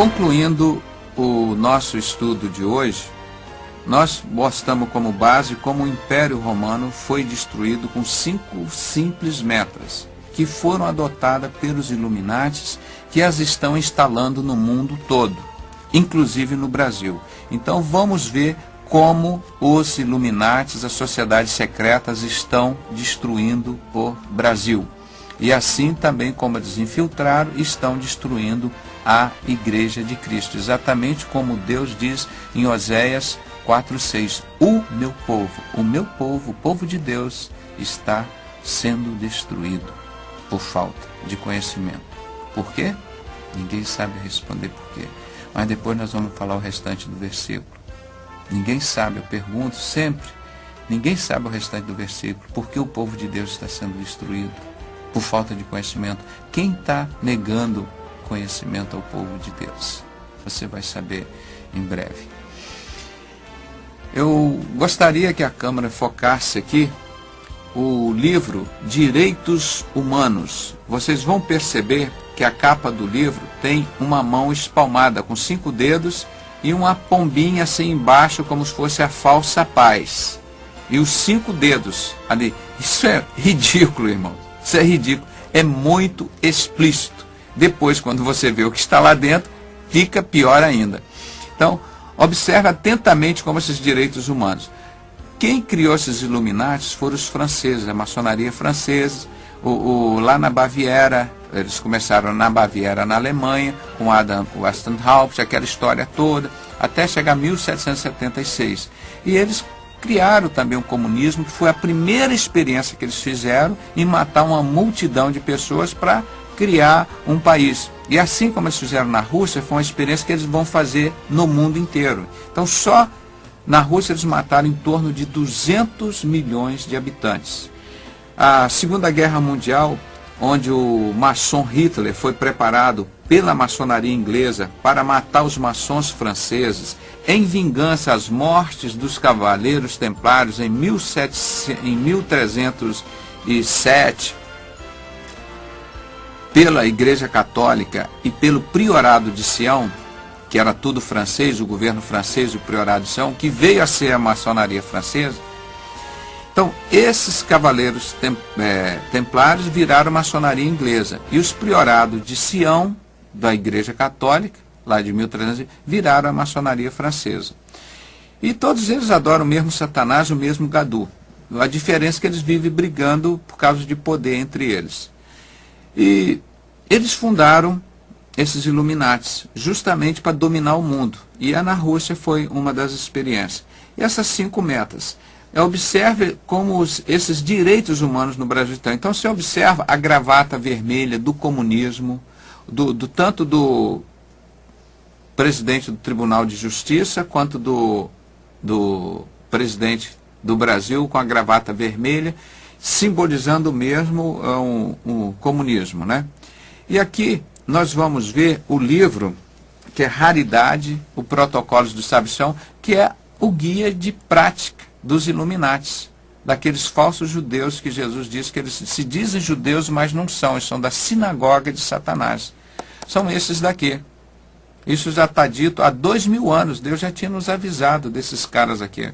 concluindo o nosso estudo de hoje, nós mostramos como base como o Império Romano foi destruído com 5 simples metas, que foram adotadas pelos Illuminatis, que as estão instalando no mundo todo, inclusive no Brasil. Então vamos ver como os Illuminatis, as sociedades secretas, estão destruindo o Brasil. E assim também como eles infiltraram, estão destruindo a Igreja de Cristo. Exatamente como Deus diz em Oséias 4:6. O meu povo, o povo de Deus, está sendo destruído por falta de conhecimento. Por quê? Ninguém sabe responder por quê. Mas depois nós vamos falar o restante do versículo. Ninguém sabe, eu pergunto sempre, ninguém sabe o restante do versículo. Por que o povo de Deus está sendo destruído? Por falta de conhecimento. Quem está negando conhecimento ao povo de Deus? Você vai saber em breve. Eu gostaria que a câmera focasse aqui o livro Direitos Humanos. Vocês vão perceber que a capa do livro tem uma mão espalmada com 5 dedos e uma pombinha assim embaixo como se fosse a falsa paz. E os 5 dedos ali. Isso é ridículo, irmão. Isso é ridículo. É muito explícito. Depois, quando você vê o que está lá dentro, fica pior ainda. Então, observe atentamente como esses direitos humanos. Quem criou esses Illuminatis foram os franceses, a maçonaria francesa, lá na Baviera. Eles começaram na Baviera, na Alemanha, com Adam Westenhaupt, aquela história toda, até chegar a 1776. E eles criaram também o comunismo, que foi a primeira experiência que eles fizeram em matar uma multidão de pessoas para criar um país. E assim como eles fizeram na Rússia, foi uma experiência que eles vão fazer no mundo inteiro. Então só na Rússia eles mataram em torno de 200 milhões de habitantes. A Segunda Guerra Mundial, onde o maçom Hitler foi preparado pela maçonaria inglesa para matar os maçons franceses, em vingança às mortes dos cavaleiros templários em 1307, pela Igreja Católica e pelo Priorado de Sião, que era tudo francês, o governo francês e o Priorado de Sião, que veio a ser a maçonaria francesa. Então, esses cavaleiros templários viraram maçonaria inglesa. E os priorados de Sião, da Igreja Católica, lá de 1300, viraram a maçonaria francesa. E todos eles adoram o mesmo Satanás, o mesmo Gadu. A diferença é que eles vivem brigando por causa de poder entre eles. E eles fundaram esses Illuminatis justamente para dominar o mundo. E a na Rússia foi uma das experiências. E essas 5 metas. Observe como esses direitos humanos no Brasil estão. Então você observa a gravata vermelha do comunismo, tanto do presidente do Tribunal de Justiça, quanto do presidente do Brasil com a gravata vermelha, simbolizando mesmo um comunismo, né? E aqui nós vamos ver o livro, que é Raridade, o Protocolos do Sabichão, que é o guia de prática dos Illuminatis, daqueles falsos judeus que Jesus disse que eles se dizem judeus, mas não são, eles são da sinagoga de Satanás. São esses daqui. Isso já está dito há 2000 anos, Deus já tinha nos avisado desses caras aqui.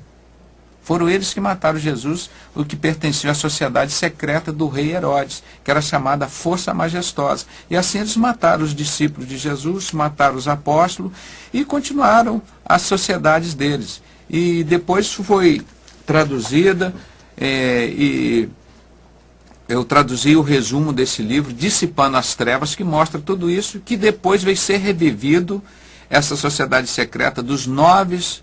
Foram eles que mataram Jesus, o que pertencia à sociedade secreta do rei Herodes, que era chamada Força Majestosa. E assim eles mataram os discípulos de Jesus, mataram os apóstolos e continuaram as sociedades deles. E depois foi traduzida, e eu traduzi o resumo desse livro, Dissipando as Trevas, que mostra tudo isso, que depois veio ser revivido, essa sociedade secreta dos 9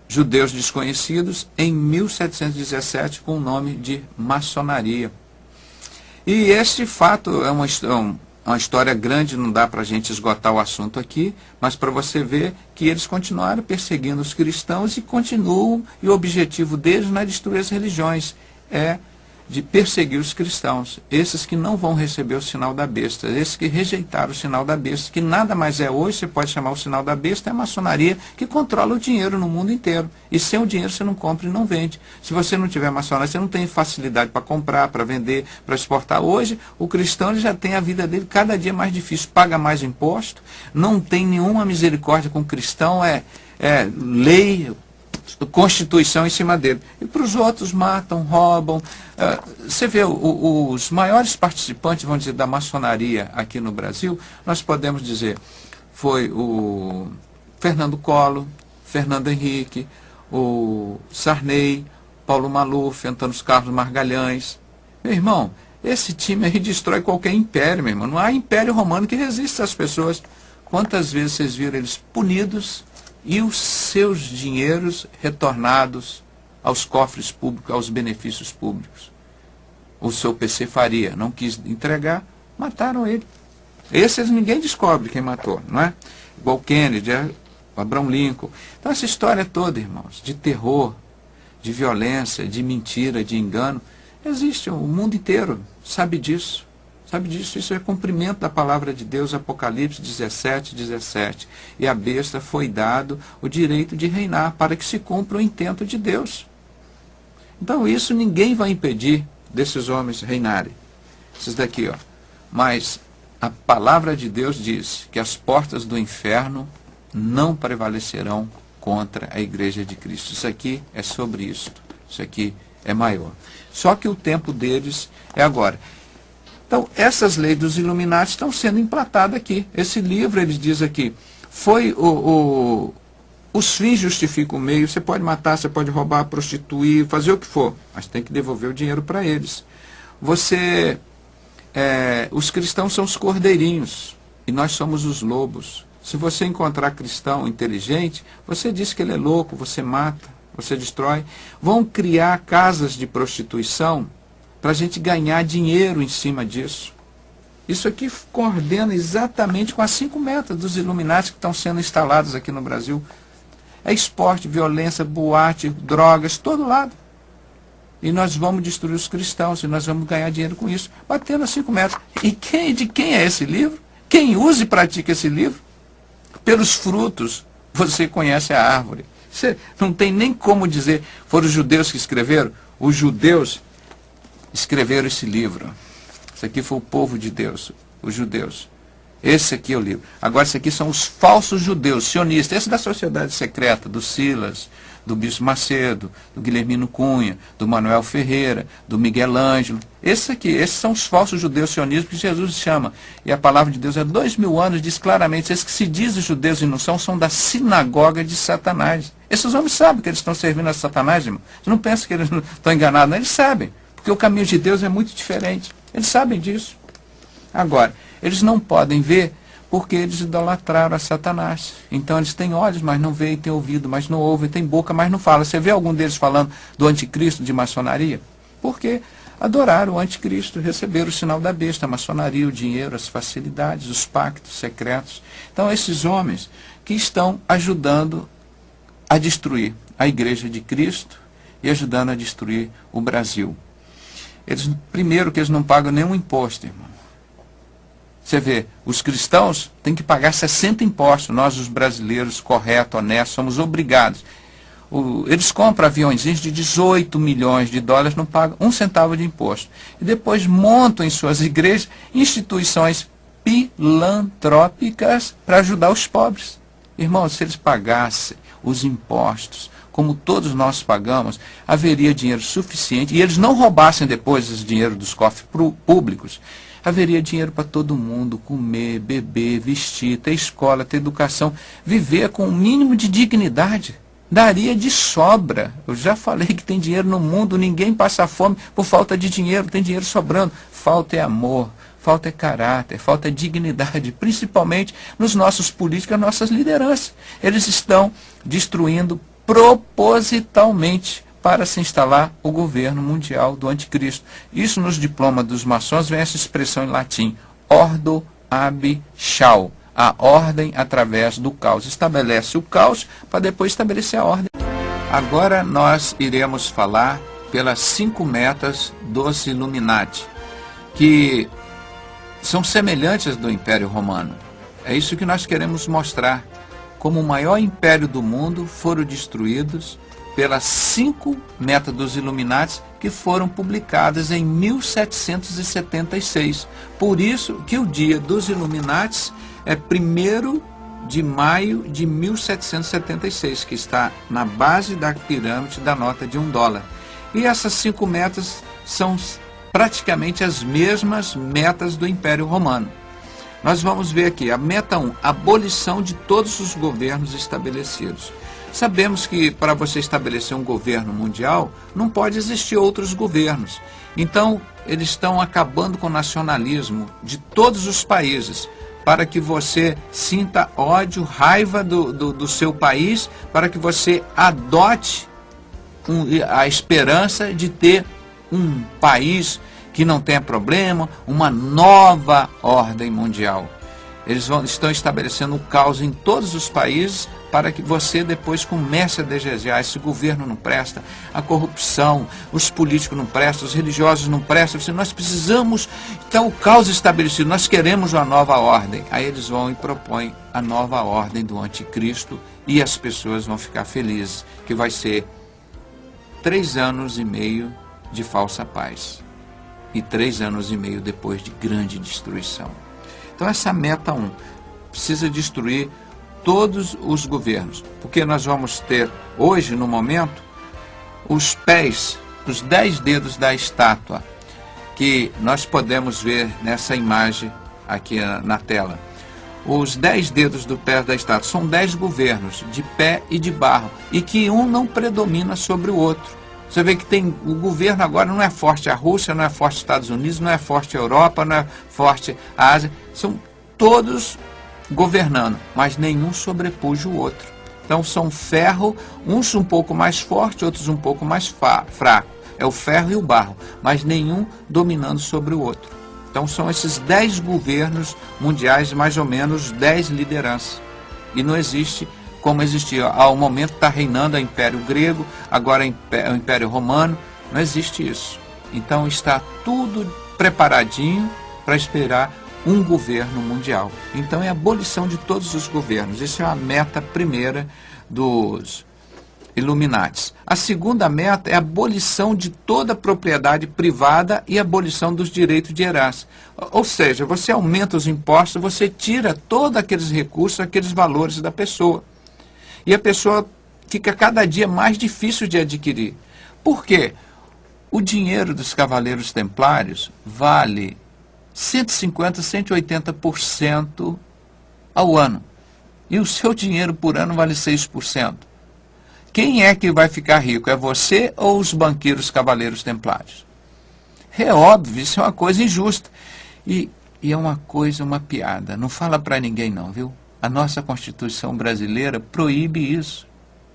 judeus desconhecidos, em 1717, com o nome de maçonaria. E este fato é uma história grande, não dá para a gente esgotar o assunto aqui, mas para você ver que eles continuaram perseguindo os cristãos e continuam, e o objetivo deles não é destruir as religiões, é de perseguir os cristãos, esses que não vão receber o sinal da besta, esses que rejeitaram o sinal da besta, que nada mais é hoje, você pode chamar o sinal da besta, é a maçonaria que controla o dinheiro no mundo inteiro. E sem o dinheiro você não compra e não vende. Se você não tiver maçonaria, você não tem facilidade para comprar, para vender, para exportar. Hoje, o cristão ele já tem a vida dele cada dia mais difícil, paga mais imposto, não tem nenhuma misericórdia com o cristão, lei, Constituição em cima dele. E para os outros matam, roubam. Você vê, os maiores participantes, vamos dizer, da maçonaria aqui no Brasil, nós podemos dizer, foi o Fernando Collor, Fernando Henrique, o Sarney, Paulo Maluf, Antônio Carlos Margalhães. Meu irmão, esse time aí destrói qualquer império, meu irmão. Não há império romano que resista às pessoas. Quantas vezes vocês viram eles punidos e os seus dinheiros retornados aos cofres públicos, aos benefícios públicos? O seu PC Faria não quis entregar, mataram ele. Esses ninguém descobre quem matou, não é? Igual Kennedy, Abraham Lincoln. Então essa história toda, irmãos, de terror, de violência, de mentira, de engano, existe, o mundo inteiro sabe disso. Sabe disso? Isso é cumprimento da palavra de Deus, Apocalipse 17, 17. E a besta foi dado o direito de reinar, para que se cumpra o intento de Deus. Então isso ninguém vai impedir desses homens reinarem. Esses daqui, ó. Mas a palavra de Deus diz que as portas do inferno não prevalecerão contra a igreja de Cristo. Isso aqui é sobre isso. Isso aqui é maior. Só que o tempo deles é agora. Então, essas leis dos Illuminati estão sendo implantadas aqui. Esse livro, ele diz aqui, foi os fins justificam o meio. Você pode matar, você pode roubar, prostituir, fazer o que for, mas tem que devolver o dinheiro para eles. Os cristãos são os cordeirinhos e nós somos os lobos. Se você encontrar cristão inteligente, você diz que ele é louco, você mata, você destrói. Vão criar casas de prostituição para a gente ganhar dinheiro em cima disso. Isso aqui coordena exatamente com as 5 metas dos Illuminati que estão sendo instaladas aqui no Brasil. É esporte, violência, boate, drogas, todo lado. E nós vamos destruir os cristãos, e nós vamos ganhar dinheiro com isso, batendo as 5 metas. E de quem é esse livro? Quem usa e pratica esse livro? Pelos frutos você conhece a árvore. Você não tem nem como dizer, foram os judeus que escreveram? Os judeus escreveram esse livro. Esse aqui foi o povo de Deus, os judeus. Esse aqui é o livro. Agora, esse aqui são os falsos judeus, sionistas. Esse da sociedade secreta, do Silas, do Bispo Macedo, do Guilhermino Cunha, do Manuel Ferreira, do Miguel Ângelo. Esses são os falsos judeus sionistas que Jesus chama. E a palavra de Deus há 2000 anos diz claramente, esses que se dizem judeus e não são da sinagoga de Satanás. Esses homens sabem que eles estão servindo a Satanás, irmão. Você não pensa que eles não estão enganados, não. Eles sabem. Porque o caminho de Deus é muito diferente. Eles sabem disso. Agora, eles não podem ver porque eles idolatraram a Satanás. Então eles têm olhos, mas não veem, têm ouvido, mas não ouvem, têm boca, mas não falam. Você vê algum deles falando do anticristo, de maçonaria? Porque adoraram o anticristo, receberam o sinal da besta, a maçonaria, o dinheiro, as facilidades, os pactos secretos. Então esses homens que estão ajudando a destruir a igreja de Cristo e ajudando a destruir o Brasil. Primeiro que eles não pagam nenhum imposto, irmão. Você vê, os cristãos têm que pagar 60 impostos. Nós, os brasileiros, corretos, honestos, somos obrigados. Eles compram aviõezinhos de 18 milhões de dólares, não pagam 1 centavo de imposto. E depois montam em suas igrejas instituições filantrópicas para ajudar os pobres. Irmãos, se eles pagassem os impostos como todos nós pagamos, haveria dinheiro suficiente, e eles não roubassem depois esse dinheiro dos cofres públicos, haveria dinheiro para todo mundo, comer, beber, vestir, ter escola, ter educação, viver com o mínimo de dignidade. Daria de sobra. Eu já falei que tem dinheiro no mundo, ninguém passa fome por falta de dinheiro, tem dinheiro sobrando. Falta é amor, falta é caráter, falta é dignidade, principalmente nos nossos políticos, nas nossas lideranças. Eles estão destruindo propositalmente para se instalar o governo mundial do anticristo. Isso nos diplomas dos maçons vem essa expressão em latim, ordo ab chao, a ordem através do caos. Estabelece o caos para depois estabelecer a ordem. Agora nós iremos falar pelas 5 metas dos Illuminati, que são semelhantes às do Império Romano. É isso que nós queremos mostrar. Como o maior império do mundo foram destruídos pelas 5 metas dos Illuminati que foram publicadas em 1776. Por isso que o dia dos Illuminati é 1º de maio de 1776, que está na base da pirâmide da nota de $1. E essas 5 metas são praticamente as mesmas metas do Império Romano. Nós vamos ver aqui a meta 1, abolição de todos os governos estabelecidos. Sabemos que para você estabelecer um governo mundial, não pode existir outros governos. Então, eles estão acabando com o nacionalismo de todos os países, para que você sinta ódio, raiva do seu país, para que você adote a esperança de ter um país que não tenha problema, uma nova ordem mundial. Eles estão estabelecendo um caos em todos os países para que você depois comece a desejar. Esse governo não presta, a corrupção, os políticos não prestam, os religiosos não prestam. Nós precisamos, então o caos estabelecido, nós queremos uma nova ordem. Aí eles vão e propõem a nova ordem do anticristo e as pessoas vão ficar felizes, que vai ser 3 anos e meio de falsa paz e 3 anos e meio depois de grande destruição. Então essa meta 1 precisa destruir todos os governos, porque nós vamos ter hoje, no momento, os pés, os 10 dedos da estátua, que nós podemos ver nessa imagem aqui na tela. Os 10 dedos do pé da estátua são 10 governos, de pé e de barro, e que um não predomina sobre o outro. Você vê que tem o governo agora não é forte a Rússia, não é forte os Estados Unidos, não é forte a Europa, não é forte a Ásia. São todos governando, mas nenhum sobrepuja o outro. Então são ferro, uns um pouco mais forte, outros um pouco mais fraco. É o ferro e o barro, mas nenhum dominando sobre o outro. Então são esses 10 governos mundiais, mais ou menos 10 lideranças. E não existe como existia. Ao momento está reinando o Império Grego, agora o Império Romano. Não existe isso. Então está tudo preparadinho para esperar um governo mundial. Então é a abolição de todos os governos. Essa é a meta primeira dos Illuminati. A segunda meta é a abolição de toda a propriedade privada e a abolição dos direitos de herança. Ou seja, você aumenta os impostos, você tira todos aqueles recursos, aqueles valores da pessoa. E a pessoa fica cada dia mais difícil de adquirir. Por quê? O dinheiro dos cavaleiros templários vale 150%, 180% ao ano. E o seu dinheiro por ano vale 6%. Quem é que vai ficar rico? É você ou os banqueiros cavaleiros templários? É óbvio, isso é uma coisa injusta. E é uma coisa, uma piada. Não fala para ninguém não, viu? A nossa Constituição brasileira proíbe isso.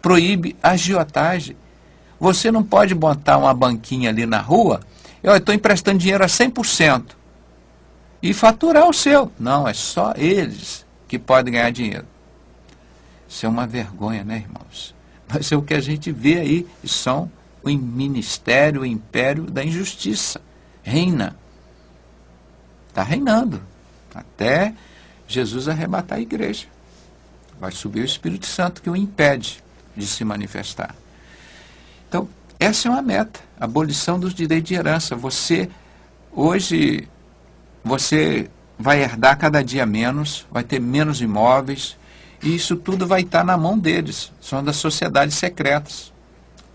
Proíbe agiotagem. Você não pode botar uma banquinha ali na rua, eu estou emprestando dinheiro a 100%, e faturar o seu. Não, é só eles que podem ganhar dinheiro. Isso é uma vergonha, né, irmãos? Mas é o que a gente vê aí, são o ministério, o império da injustiça. Reina. Está reinando. Até Jesus arrebatar a igreja. Vai subir o Espírito Santo que o impede de se manifestar. Então, essa é uma meta, a abolição dos direitos de herança. Hoje, você vai herdar cada dia menos, vai ter menos imóveis, e isso tudo vai estar na mão deles. São das sociedades secretas.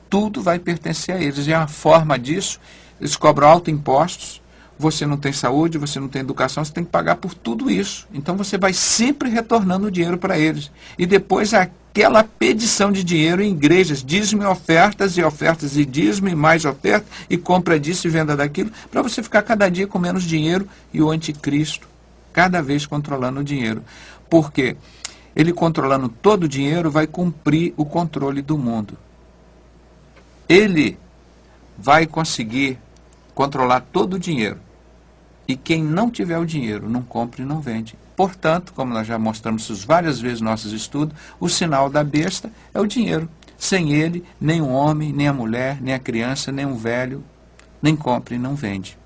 Tudo vai pertencer a eles. E a forma disso, eles cobram altos impostos. Você não tem saúde, você não tem educação, você tem que pagar por tudo isso. Então você vai sempre retornando o dinheiro para eles. E depois aquela pedição de dinheiro em igrejas, dízimo e ofertas e dízimo e mais oferta, e compra disso e venda daquilo, para você ficar cada dia com menos dinheiro e o anticristo cada vez controlando o dinheiro. Por quê? Ele controlando todo o dinheiro vai cumprir o controle do mundo. Ele vai conseguir controlar todo o dinheiro. E quem não tiver o dinheiro, não compra e não vende. Portanto, como nós já mostramos isso várias vezes nos nossos estudos, o sinal da besta é o dinheiro. Sem ele, nem o homem, nem a mulher, nem a criança, nem o velho, nem compra e não vende.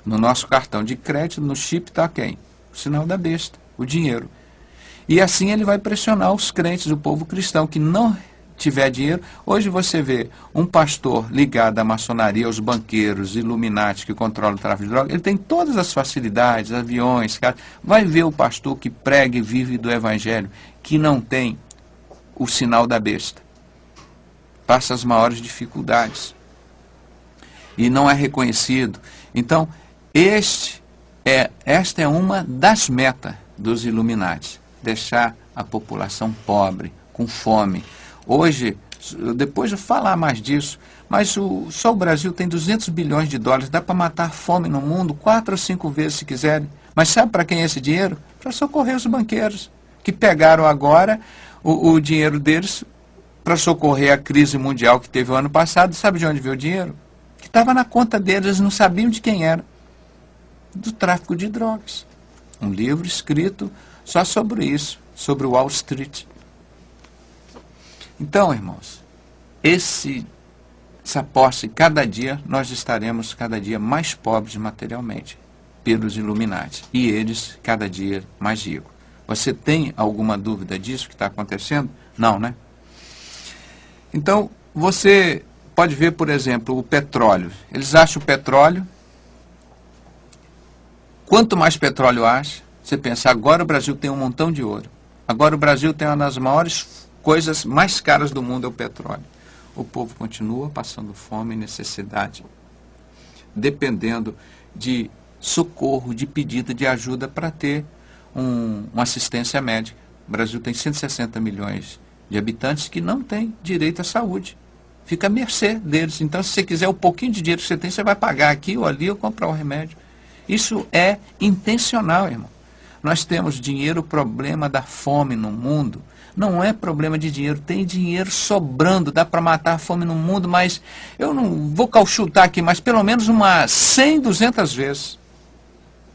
No nosso cartão de crédito, no chip está quem? O sinal da besta, o dinheiro. E assim ele vai pressionar os crentes, o povo cristão, que não tiver dinheiro. Hoje você vê um pastor ligado à maçonaria, aos banqueiros, Illuminati, que controlam o tráfico de drogas, ele tem todas as facilidades, aviões, cara. Vai ver o pastor que prega e vive do evangelho, que não tem o sinal da besta. Passa as maiores dificuldades. E não é reconhecido. Então, esta é uma das metas dos Illuminati. Deixar a população pobre, com fome. Hoje, depois de falar mais disso, mas só o Brasil tem 200 bilhões de dólares, dá para matar fome no mundo 4 ou 5 vezes se quiserem. Mas sabe para quem é esse dinheiro? Para socorrer os banqueiros, que pegaram agora o dinheiro deles para socorrer a crise mundial que teve o ano passado. Sabe de onde veio o dinheiro? Que estava na conta deles, eles não sabiam de quem era. Do tráfico de drogas. Um livro escrito só sobre isso, sobre Wall Street. Então, irmãos, essa posse, cada dia, nós estaremos cada dia mais pobres materialmente, pelos Illuminati, e eles cada dia mais ricos. Você tem alguma dúvida disso que está acontecendo? Não, né? Então, você pode ver, por exemplo, o petróleo. Eles acham o petróleo. Quanto mais petróleo acha, você pensa, agora o Brasil tem um montão de ouro. Agora o Brasil tem uma das maiores coisas mais caras do mundo, é o petróleo. O povo continua passando fome e necessidade, dependendo de socorro, de pedido de ajuda para ter uma assistência médica. O Brasil tem 160 milhões de habitantes que não têm direito à saúde. Fica à mercê deles. Então, se você quiser o pouquinho de dinheiro que você tem, você vai pagar aqui ou ali ou comprar o remédio. Isso é intencional, irmão. Nós temos dinheiro, o problema da fome no mundo não é problema de dinheiro, tem dinheiro sobrando, dá para matar a fome no mundo, mas eu não vou calchutar aqui, mas pelo menos umas 100, 200 vezes.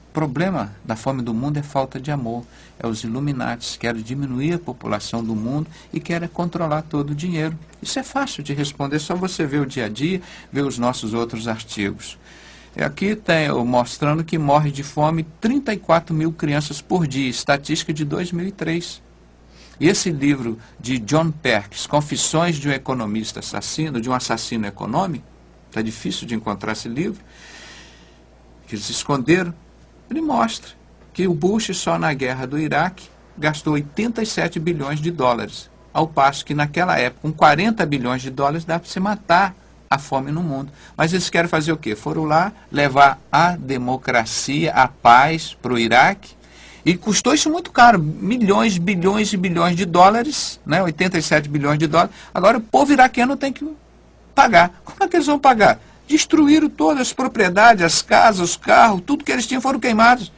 O problema da fome do mundo é falta de amor. É os Illuminati que querem diminuir a população do mundo e querem controlar todo o dinheiro. Isso é fácil de responder, só você ver o dia a dia, ver os nossos outros artigos. Aqui está eu mostrando que morre de fome 34 mil crianças por dia, estatística de 2003. E esse livro de John Perkins, Confissões de um Economista Assassino, de um assassino econômico, está difícil de encontrar esse livro, que eles esconderam, ele mostra que o Bush só na guerra do Iraque gastou 87 bilhões de dólares, ao passo que naquela época, com 40 bilhões de dólares, dá para se matar a fome no mundo. Mas eles querem fazer o quê? Foram lá levar a democracia, a paz para o Iraque, e custou isso muito caro, milhões, bilhões e bilhões de dólares, né? 87 bilhões de dólares. Agora o povo iraquiano tem que pagar. Como é que eles vão pagar? Destruíram todas as propriedades, as casas, os carros, tudo que eles tinham foram queimados.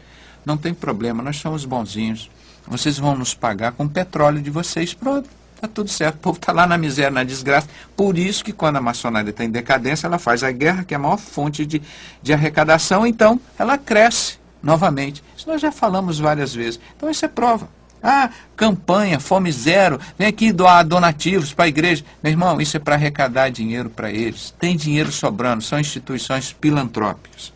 Não tem problema, nós somos bonzinhos. Vocês vão nos pagar com o petróleo de vocês, pronto. Está tudo certo, o povo está lá na miséria, na desgraça. Por isso que quando a maçonaria está em decadência, ela faz a guerra, que é a maior fonte de arrecadação, então ela cresce novamente. Isso nós já falamos várias vezes. Então isso é prova. Ah, campanha, fome zero, vem aqui doar donativos para a igreja. Meu irmão, isso é para arrecadar dinheiro para eles. Tem dinheiro sobrando, são instituições filantrópicas.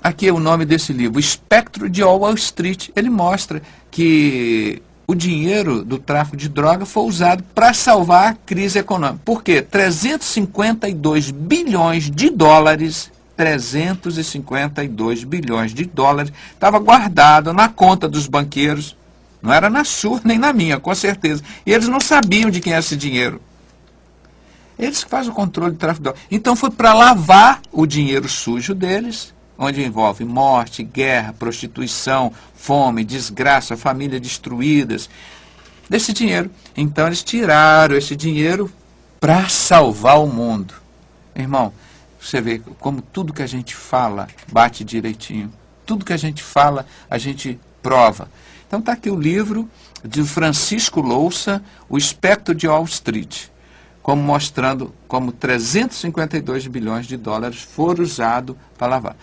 Aqui é o nome desse livro, O Espectro de Wall Street. Ele mostra que o dinheiro do tráfico de droga foi usado para salvar a crise econômica. Por quê? 352 bilhões de dólares, 352 bilhões de dólares, estava guardado na conta dos banqueiros. Não era na sua nem na minha, com certeza. E eles não sabiam de quem era esse dinheiro. Eles que fazem o controle do tráfico de drogas. Então foi para lavar o dinheiro sujo deles, onde envolve morte, guerra, prostituição, fome, desgraça, família destruídas, desse dinheiro. Então eles tiraram esse dinheiro para salvar o mundo. Irmão, você vê como tudo que a gente fala bate direitinho. Tudo que a gente fala, a gente prova. Então está aqui o livro de Francisco Louça, O Espectro de Wall Street, como mostrando como 352 bilhões de dólares foram usados para lavar.